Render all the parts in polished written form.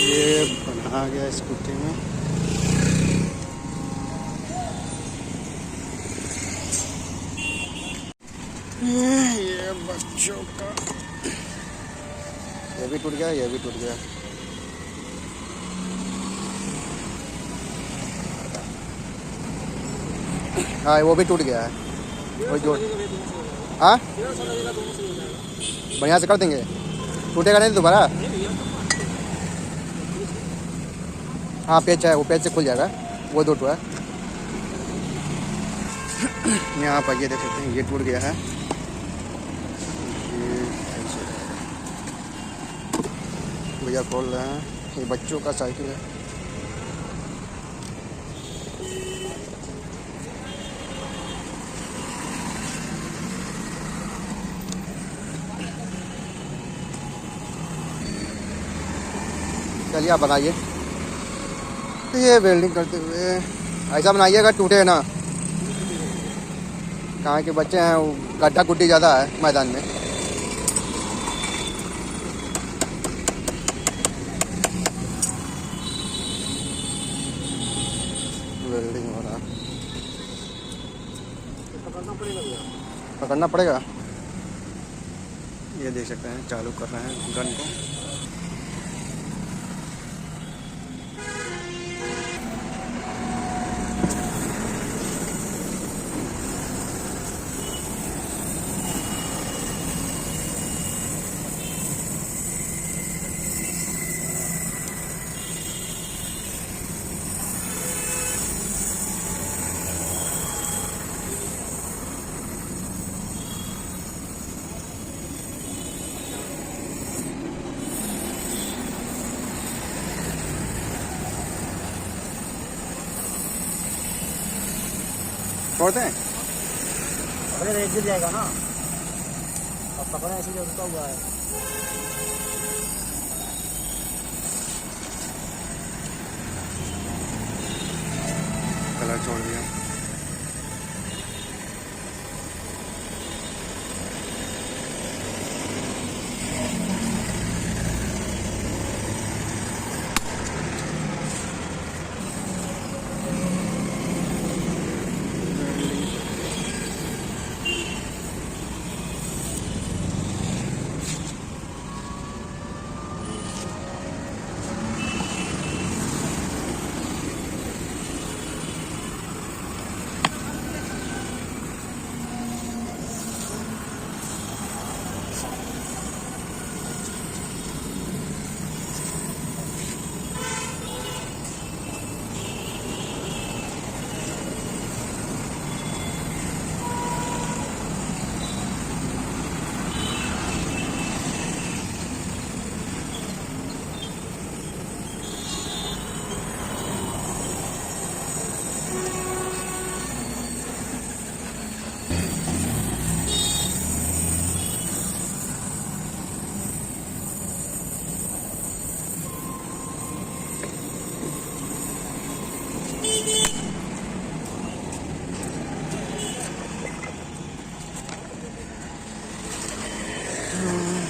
ये बना गया स्कूटी में। ये बच्चों का, ये भी टूट गया, ये भी टूट गया। हाँ वो भी टूट गया है, वही जोड़। हाँ बढ़िया से कर देंगे, टूटेगा नहीं दोबारा। हाँ पेच है, वो पेच से खुल जाएगा, वो दो टू है। यहाँ पर ये देख सकते हैं, ये टूट गया है। ये भैया खोल रहे हैं, ये बच्चों का साइकिल है। चलिए आप बनाइए। तो ये वेल्डिंग करते हुए ऐसा बनाइएगा टूटे ना। कहाँ के बच्चे हैं, वो गड्ढा गुड्डी ज़्यादा है मैदान में। वेल्डिंग हो रहा, पकड़ना पड़ेगा। ये देख सकते हैं, चालू कर रहे हैं गन को। छोड़ते हैं, अरे रेत गिर जाएगा ना, अब पकड़ा ऐसे जो रुका हुआ है। कलर छोड़ दिया।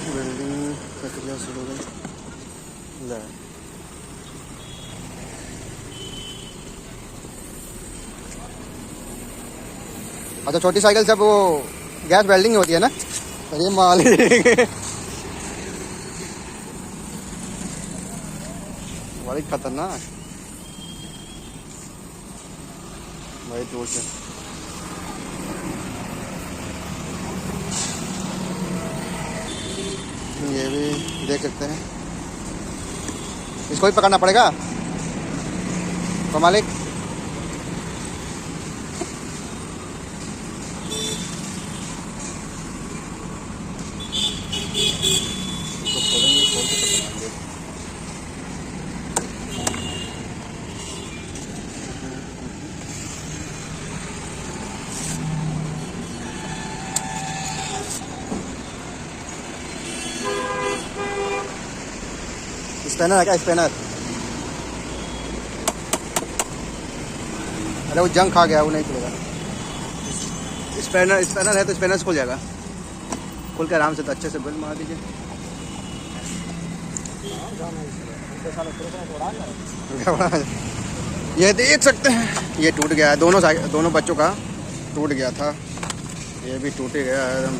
वेल्डिंग प्रक्रिया शुरू हो गई। अच्छा छोटी साइकिल से वो गैस वेल्डिंग होती है ना। अरे मालिक बड़ी खतरनाक, बड़ी जोर से। ये भी देख सकते हैं, इसको भी पकड़ना पड़ेगा तो मालिक। इसको खोलेंगे, खोल के पकड़ेंगे। स्पैनर है क्या, स्पैनर? अरे वो जंग खा गया, वो नहीं खुलेगा। स्पैनर है तो स्पैनर से खुल जाएगा। खोल के आराम से तो अच्छे से बेल्ट मार दीजिए। ये देख सकते हैं, ये टूट गया है। दोनों बच्चों का टूट गया था, ये भी टूट गया है एकदम।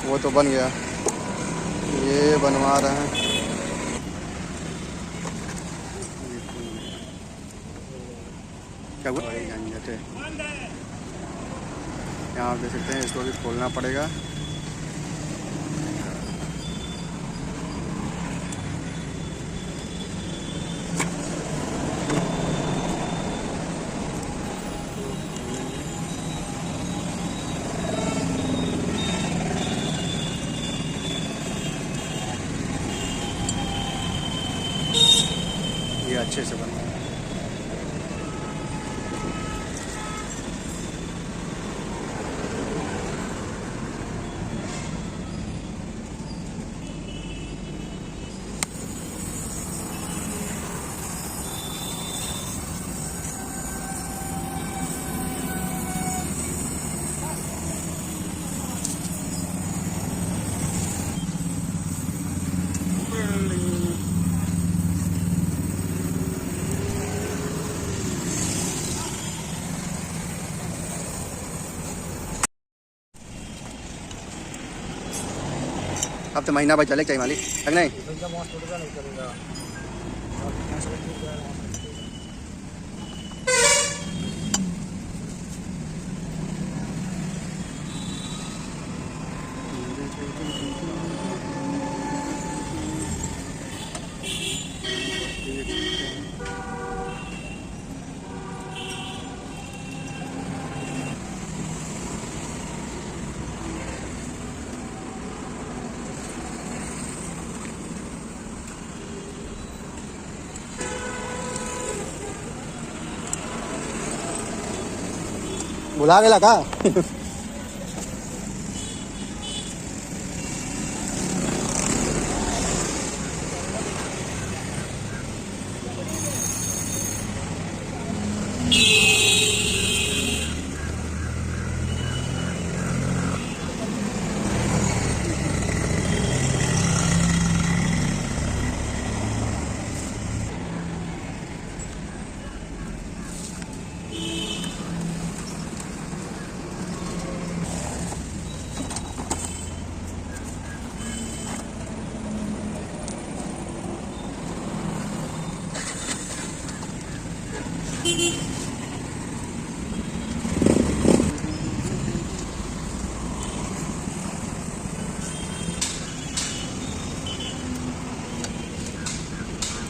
वो तो बन गया, ये बनवा रहे हैं। क्या हुआ? झंझट है। यहाँ आप देख सकते हैं, इसको भी खोलना पड़ेगा। ये अच्छे से बन रहा है। अब तो महीना भर चले चाहिए मालिक, है नहीं? भुला गेला का?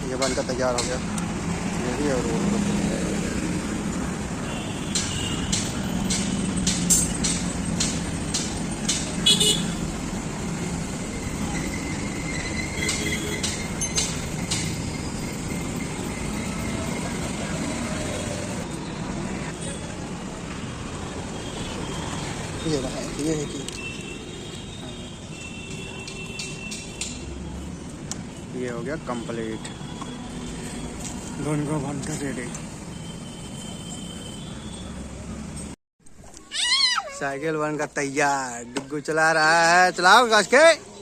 ये बनकर तैयार हो गया, ये भी और वो भी। ये है कि ये हो गया कंप्लीट, दोनों बनकर रेडी। साइकिल बनकर तैयार, डुग्गू चला रहा है, चलाओ कस के।